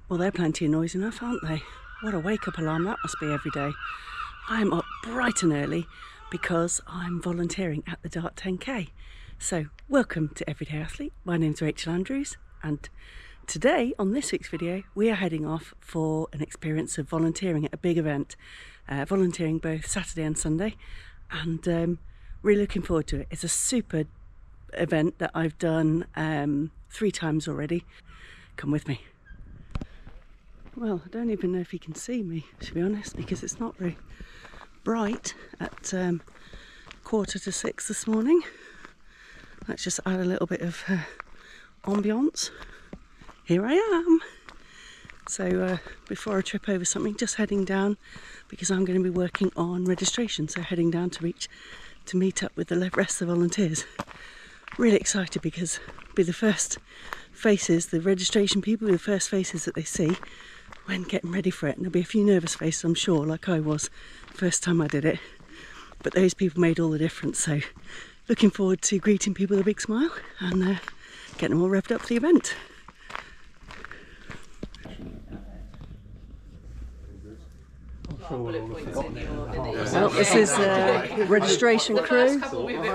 Well, they're plenty of noise enough, aren't they? What a wake-up alarm that must be every day. I'm up bright and early because I'm volunteering at the Dart10K. So, welcome to Everyday Athlete. My name's Rachel Andrews, and today, on this week's video, we are heading off for an experience of volunteering at a big event. Volunteering both Saturday and Sunday, and really looking forward to it. It's a super event that I've done 3 times already. Come with me. Well, I don't even know if you can see me, to be honest, because it's not very bright at 5:45 this morning. Let's just add a little bit of ambience. Here I am. So before I trip over something, just heading down because I'm going to be working on registration. So heading down to meet up with the rest of the volunteers. Really excited because it'll be the first faces, the registration people, will be the first faces that they see when getting ready for it. And there'll be a few nervous faces, I'm sure, like I was the first time I did it. But those people made all the difference. So looking forward to greeting people with a big smile and getting them all revved up for the event. Well, this is registration crew,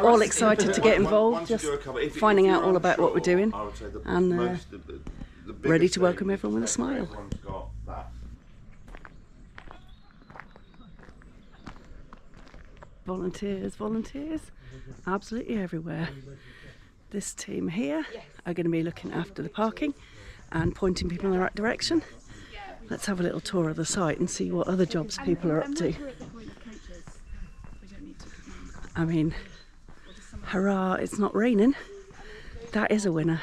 all excited to get involved, just finding out all about what we're doing and ready to welcome everyone with a smile. Volunteers, absolutely everywhere. This team here are going to be looking after the parking and pointing people in the right direction. Let's have a little tour of the site and see what other jobs people are up to. I mean, hurrah, it's not raining. That is a winner.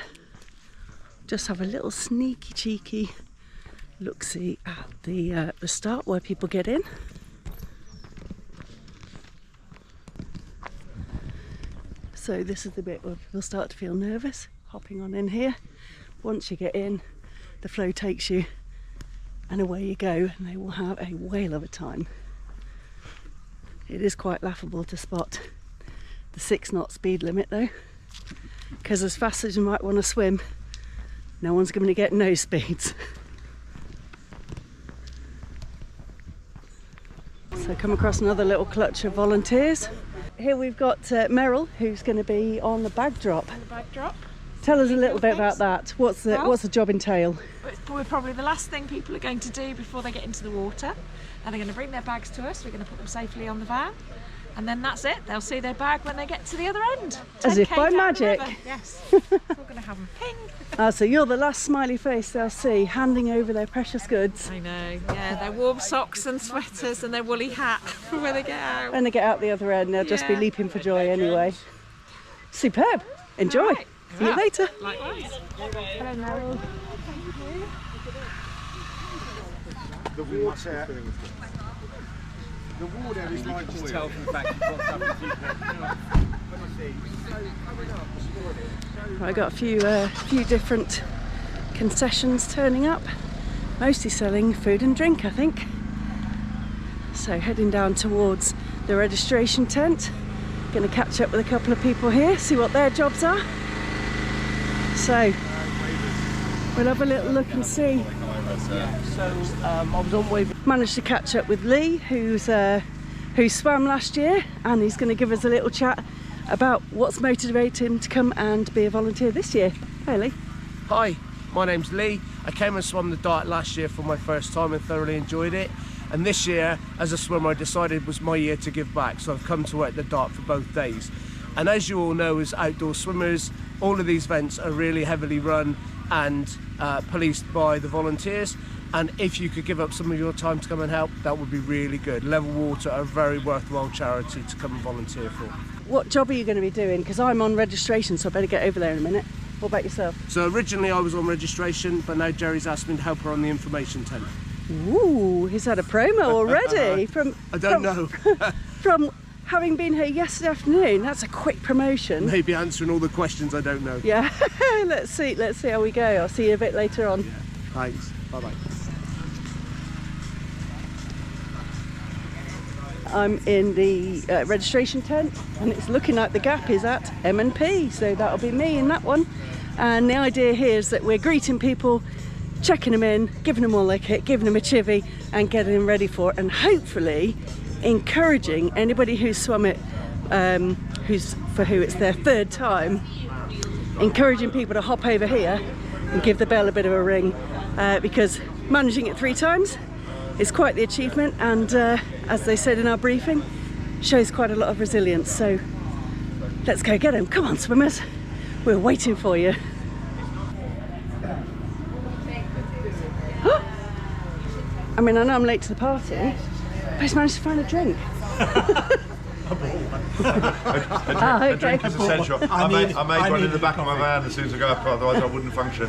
Just have a little sneaky cheeky look-see at the start where people get in. So this is the bit where people start to feel nervous, hopping on in here. Once you get in, the flow takes you and away you go, and they will have a whale of a time. It is quite laughable to spot the 6-knot speed limit though, because as fast as you might want to swim, no one's going to get no speeds. So come across another little clutch of volunteers. Here we've got Meryl, who's going to be on the bag drop. Tell us a little bit about that. What's the job entail? We're probably the last thing people are going to do before they get into the water. And they're going to bring their bags to us. We're going to put them safely on the van. And then that's it. They'll see their bag when they get to the other end. As if by magic. Yes. We're going to have them ping. So you're the last smiley face they'll see, handing over their precious goods. I know. Yeah, their warm socks and sweaters and their woolly hat when they get out. When they get out the other end, they'll just be leaping for joy anyway. Superb. Enjoy. Right. See you later. Likewise. Hello, Meryl. The water is like oil. Tell from the back what's happened. I got a few different concessions turning up, mostly selling food and drink, I think. So heading down towards the registration tent. Going to catch up with a couple of people here, see what their jobs are. So we'll have a little look and see. I was on with. Managed to catch up with Lee, who swam last year, and he's going to give us a little chat about what's motivated him to come and be a volunteer this year. Hey Lee. Hi, my name's Lee. I came and swam the Dart last year for my first time and thoroughly enjoyed it. And this year, as a swimmer, I decided it was my year to give back, so I've come to work the Dart for both days. And as you all know, as outdoor swimmers, all of these events are really heavily run and policed by the volunteers. And if you could give up some of your time to come and help, that would be really good. Level Water are a very worthwhile charity to come and volunteer for. What job are you going to be doing? Because I'm on registration, so I better get over there in a minute. What about yourself? So originally I was on registration, but now Jerry's asked me to help her on the information tent. Ooh, he's had a promo already. I don't know. From having been here yesterday afternoon, that's a quick promotion. Maybe answering all the questions I don't know. Yeah, let's see how we go. I'll see you a bit later on. Yeah. Thanks, bye-bye. I'm in the registration tent, and it's looking like the gap is at M&P, so that'll be me in that one. And the idea here is that we're greeting people checking them in, giving them all their kit, giving them a chivvy and getting them ready for it, and hopefully encouraging anybody who's swum it, for who it's their third time, encouraging people to hop over here and give the bell a bit of a ring, because managing it 3 times is quite the achievement, and as they said in our briefing, shows quite a lot of resilience. So let's go get them. Come on, swimmers, we're waiting for you. I mean, I know I'm late to the party, but I just managed to find a drink. A drink is essential. I made one in the back of my van as soon as I go up, otherwise I wouldn't function.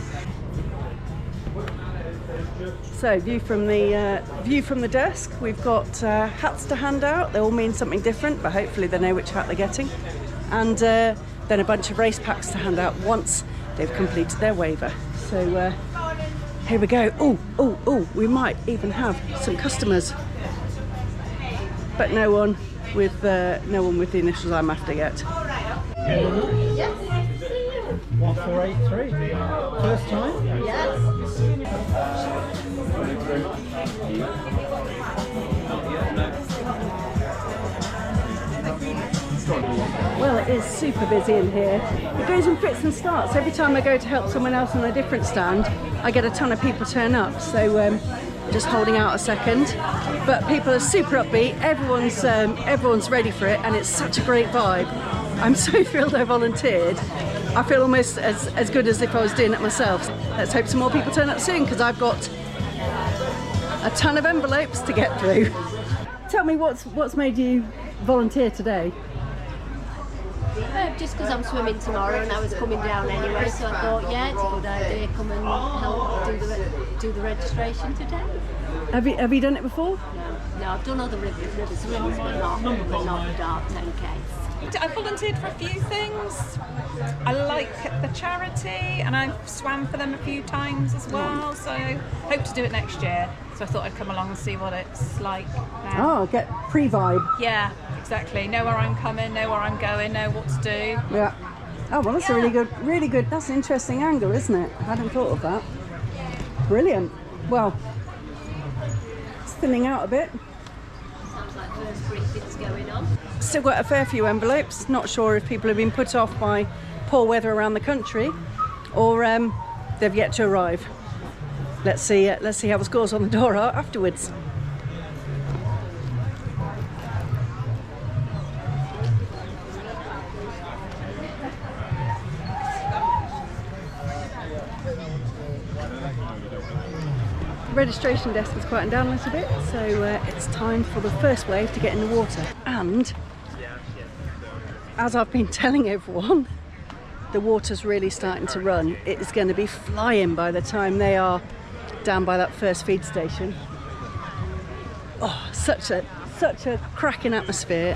So view from the desk. We've got hats to hand out. They all mean something different, but hopefully they know which hat they're getting. And then a bunch of race packs to hand out once they've completed their waiver. So here we go. Oh, we might even have some customers, but no one with the initials I'm after yet. 1483. First time? Yes. Well, it is super busy in here. It goes in fits and starts. Every time I go to help someone else on a different stand, I get a ton of people turn up. So just holding out a second. But people are super upbeat. Everyone's ready for it, and it's such a great vibe. I'm so thrilled I volunteered. I feel almost as good as if I was doing it myself. Let's hope some more people turn up soon, because I've got a ton of envelopes to get through. Tell me what's made you volunteer today? Just because I'm swimming tomorrow and I was coming down anyway, so I thought, yeah, it's a good idea, come and help do the registration today. Have you done it before? No, I've done other river swims, but not the Dart10K. I volunteered for a few things. I like the charity, and I've swam for them a few times as well, so hope to do it next year. So I thought I'd come along and see what it's like now. Oh, get pre-vibe. Yeah, exactly. Know where I'm coming, know where I'm going, know what to do. Yeah. Oh, well, that's a really good, that's an interesting angle, isn't it? I hadn't thought of that. Brilliant. Well, it's thinning out a bit. Sounds like first briefing's going on. Still got a fair few envelopes. Not sure if people have been put off by poor weather around the country, or they've yet to arrive. Let's see how the scores on the door are afterwards. The registration desk has quietened down a little bit, so it's time for the first wave to get in the water. And as I've been telling everyone, the water's really starting to run. It is going to be flying by the time they are down by that first feed station. Oh, such a cracking atmosphere.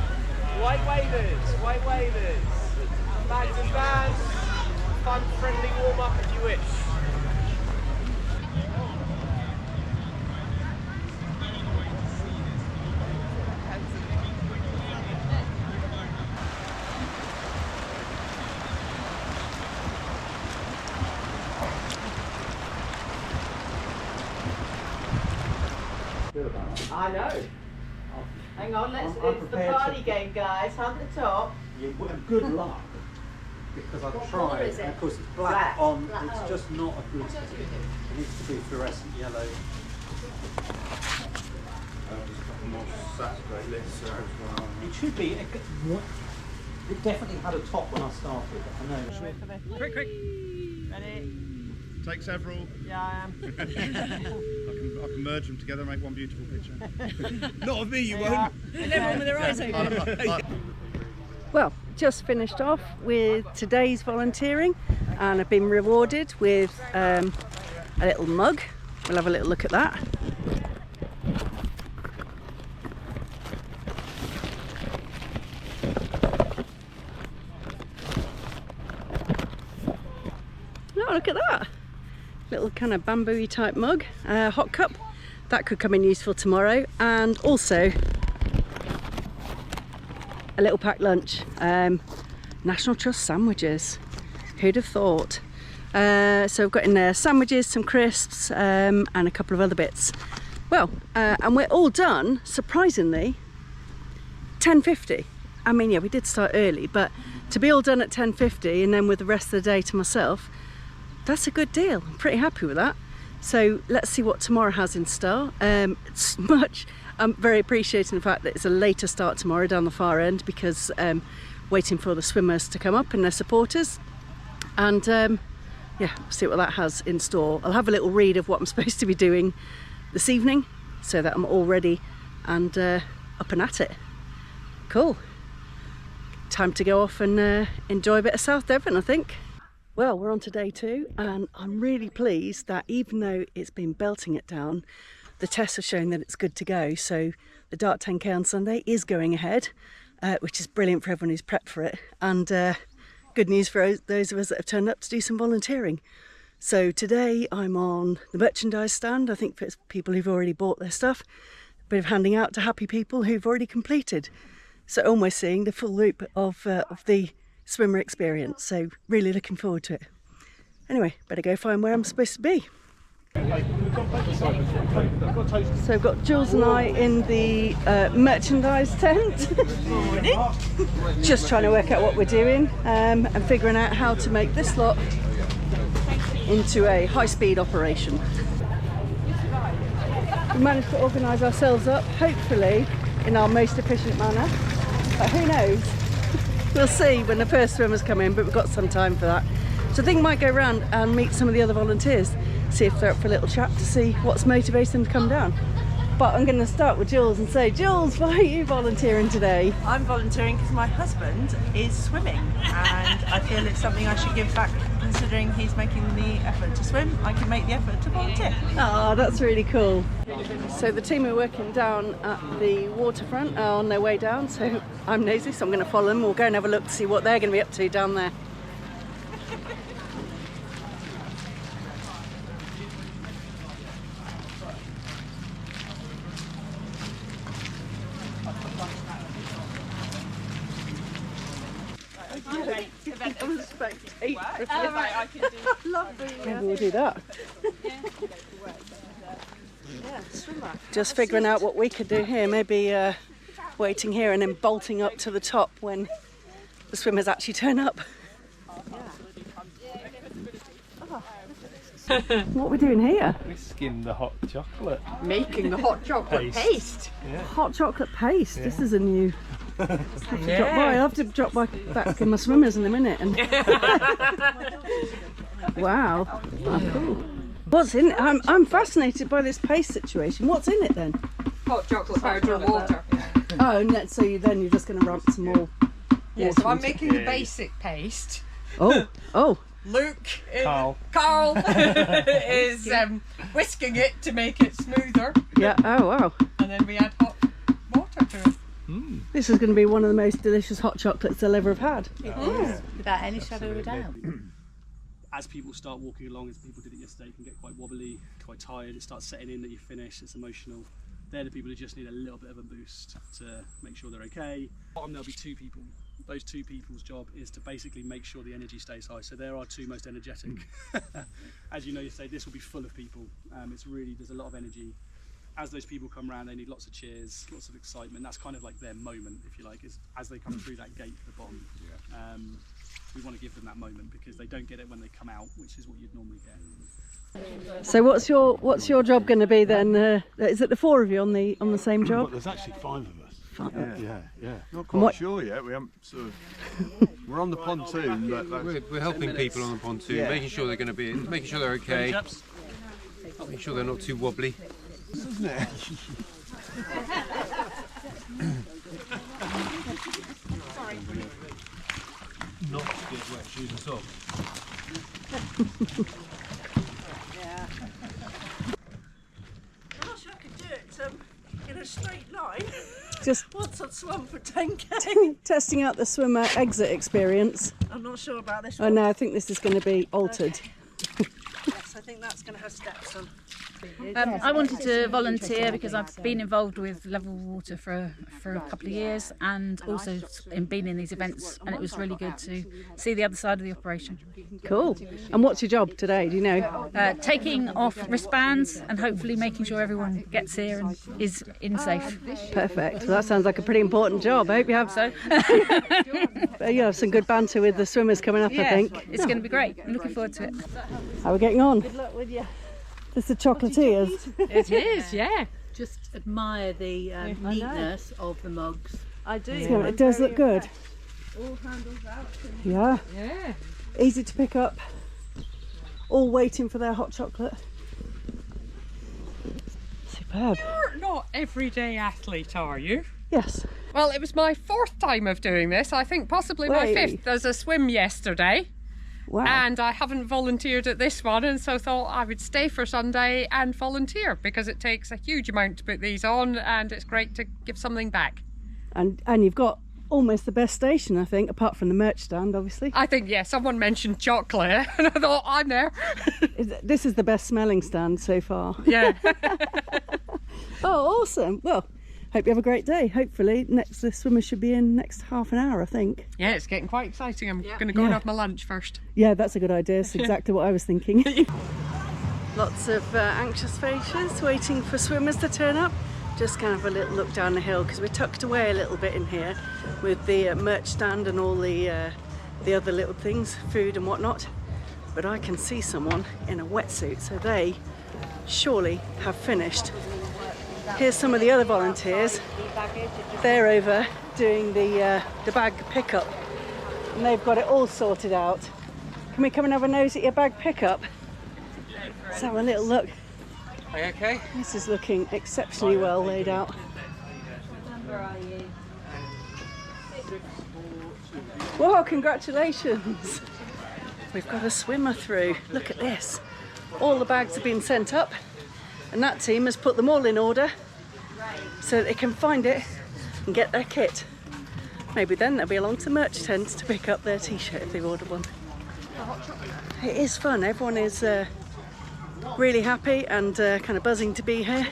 White waders, bags and bands, fun, friendly warm up if you wish. I know. Hang on, it's the party game, guys. Hand the top. Good luck, because I've tried, and of course it's black on, it's just not a good stick. It needs to be fluorescent yellow. It should be. It definitely had a top when I started. I know. Quick. Ready? Take several. Yeah, I am. I can merge them together and make one beautiful picture. Not of me, you won't. And everyone with their eyes open. Well, just finished off with today's volunteering, and I've been rewarded with a little mug. We'll have a little look at that. Oh, look at that. Little kind of bamboo-y type mug, hot cup. That could come in useful tomorrow. And also a little packed lunch. National Trust sandwiches. Who'd have thought? So I've got in there sandwiches, some crisps, and a couple of other bits. Well, and we're all done, surprisingly, 10:50. I mean, yeah, we did start early, but to be all done at 10:50 and then with the rest of the day to myself, that's a good deal. I'm pretty happy with that. So let's see what tomorrow has in store. I'm very appreciating the fact that it's a later start tomorrow down the far end, because waiting for the swimmers to come up and their supporters. And yeah, see what that has in store. I'll have a little read of what I'm supposed to be doing this evening so that I'm all ready and up and at it. Cool. Time to go off and enjoy a bit of South Devon, I think. Well, we're on to day 2 and I'm really pleased that even though it's been belting it down, the tests have shown that it's good to go. So the Dart10K on Sunday is going ahead, which is brilliant for everyone who's prepped for it. And good news for those of us that have turned up to do some volunteering. So today I'm on the merchandise stand, I think for people who've already bought their stuff, a bit of handing out to happy people who've already completed. So almost seeing the full loop of the swimmer experience. So really looking forward to it. Anyway, better go find where I'm supposed to be. So I've got Jules and I in the merchandise tent. Just trying to work out what we're doing and figuring out how to make this lot into a high-speed operation. We managed to organise ourselves up, hopefully in our most efficient manner, but who knows? We'll see when the first swimmers come in, but we've got some time for that. So I think I might go around and meet some of the other volunteers, see if they're up for a little chat to see what's motivating them to come down. But I'm going to start with Jules and say, Jules, why are you volunteering today? I'm volunteering because my husband is swimming and I feel it's something I should give back, considering he's making the effort to swim. I can make the effort to volunteer. Oh, that's really cool. So the team are working down at the waterfront are on their way down, so I'm nosy, so I'm going to follow them. We'll go and have a look to see what they're going to be up to down there. Maybe we'll do that. Just figuring out what we could do here, maybe waiting here and then bolting up to the top when the swimmers actually turn up. What are we doing here? We skimmed the hot chocolate. Making the hot chocolate paste. Yeah. Hot chocolate paste. Yeah. This is a new. I have to drop back in my swimmers in a minute. And wow, oh, cool. What's in it? I'm fascinated by this paste situation. What's in it then? Hot chocolate powder and water. Oh, and so then you're just going to ramp some more. Yeah, so I'm making the basic paste. Oh. Luke, Carl is whisking it to make it smoother. Yeah. Oh wow. And then we add hot water to it. This is going to be one of the most delicious hot chocolates I'll ever have had. It is, without any shadow of a doubt. As people start walking along, as people did it yesterday, it can get quite wobbly, quite tired. It starts setting in that you finish. It's emotional. They're the people who just need a little bit of a boost to make sure they're okay. Bottom there'll be 2 people. Those 2 people's job is to basically make sure the energy stays high. So they're our 2 most energetic. As you know, you say this will be full of people. It's really, there's a lot of energy. As those people come around, they need lots of cheers, lots of excitement. That's kind of like their moment, if you like, is as they come through that gate at the bottom. We want to give them that moment because they don't get it when they come out, which is what you'd normally get. So what's your job going to be then? Is it the 4 of you on the same job? Well, there's actually 5 of us. Yeah. Not quite sure yet. We haven't sort of. We're on the pontoon, but we're helping people on the pontoon, making sure they're going to be, making sure they're okay, making sure they're not too wobbly. Isn't it? Not to get wet shoes and socks. Gosh, I could do it in a straight line. Just once I'd swum for 10k. Testing out the swimmer exit experience. I'm not sure about this one. Oh no, I think this is going to be altered. Okay. Yes, I think that's going to have steps on. I wanted to volunteer because I've been involved with level water for a couple of years, and also been in these events, and it was really good to see the other side of the operation. Cool. And what's your job today, do you know? Taking off wristbands and hopefully making sure everyone gets here and is in safe. Perfect. Well, that sounds like a pretty important job. I hope you have so. You have some good banter with the swimmers coming up, Yeah, I think. it's going to be great. I'm looking forward to it. How are we getting on? Good luck with you. This is the chocolatiers. It is, yeah. Just admire the neatness of the mugs. I do. It does look good. All handles out. Yeah. Yeah. Easy to pick up. All waiting for their hot chocolate. Superb. You're not everyday athlete, are you? Yes. Well, it was my 4th time of doing this. I think possibly my 5th. There's a swim yesterday. Wow. And I haven't volunteered at this one, and so thought I would stay for Sunday and volunteer, because it takes a huge amount to put these on, and it's great to give something back. And you've got almost the best station, I think, apart from the merch stand, obviously. I think, yeah, someone mentioned chocolate, and I thought, I'm there. This is the best smelling stand so far. Yeah. Oh, awesome. Well, hope you have a great day. Hopefully, the swimmers should be in next half an hour, I think. Yeah, it's getting quite exciting. I'm going to go and have my lunch first. Yeah, that's a good idea. It's exactly what I was thinking. Lots of anxious faces waiting for swimmers to turn up. Just kind of a little look down the hill because we're tucked away a little bit in here with the merch stand and all the other little things, food and whatnot. But I can see someone in a wetsuit, so they surely have finished. Here's some of the other volunteers. They're over doing the bag pickup, and they've got it all sorted out. Can we come and have a nose at your bag pickup? Let's have a little look. Are you okay? This is looking exceptionally well laid out. Whoa, congratulations! We've got a swimmer through. Look at this. All the bags have been sent up, and that team has put them all in order so that they can find it and get their kit. Maybe then they'll be along to merch tents to pick up their t-shirt if they've ordered one. It is fun. Everyone is really happy and kind of buzzing to be here.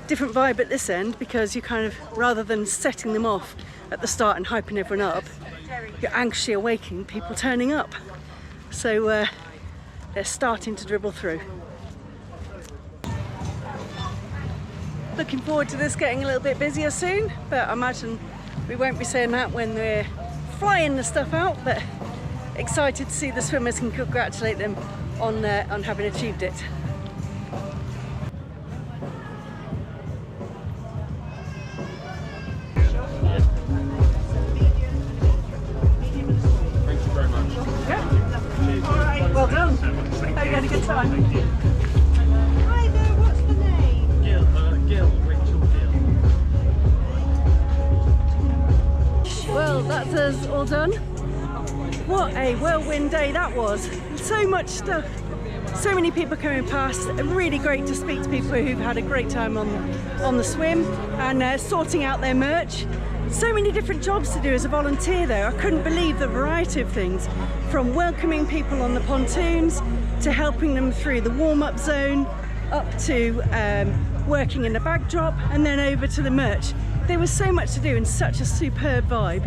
Different vibe at this end because you kind of, rather than setting them off at the start and hyping everyone up, you're anxiously awaiting people turning up. So they're starting to dribble through. Looking forward to this getting a little bit busier soon, but I imagine we won't be saying that when we're flying the stuff out, but excited to see the swimmers and congratulate them on having achieved it. Well done. Hope you had a good time. Hi there, what's the name? Gil, Rachel Gill. Well, that's us all done. What a whirlwind day that was. So much stuff. So many people coming past. Really great to speak to people who've had a great time on the swim and sorting out their merch. So many different jobs to do as a volunteer though. I couldn't believe the variety of things, from welcoming people on the pontoons to helping them through the warm-up zone, up to working in the bag drop, and then over to the merch. There was so much to do and such a superb vibe.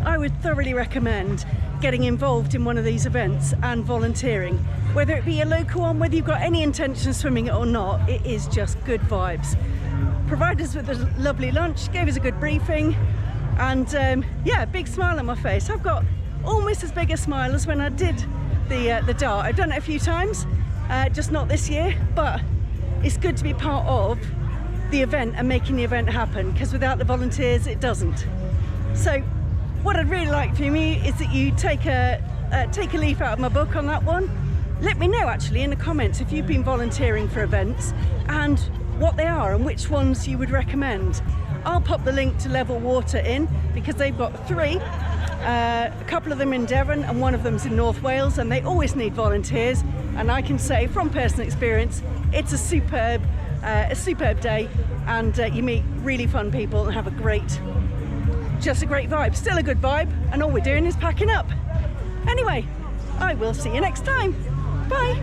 I would thoroughly recommend getting involved in one of these events and volunteering. Whether it be a local one, whether you've got any intention of swimming it or not, it is just good vibes. Provided us with a lovely lunch, gave us a good briefing, and yeah, big smile on my face. I've got almost as big a smile as when I did the dart. I've done it a few times, just not this year, but it's good to be part of the event and making the event happen, because without the volunteers it doesn't. So what I'd really like from you is that you take a leaf out of my book on that one. Let me know actually in the comments if you've been volunteering for events and what they are and which ones you would recommend. I'll pop the link to Level Water in because they've got 3, a couple of them in Devon and one of them's in North Wales, and they always need volunteers, and I can say from personal experience it's a superb day, and you meet really fun people and have a great vibe. Still a good vibe, and all we're doing is packing up. Anyway, I will see you next time. Bye.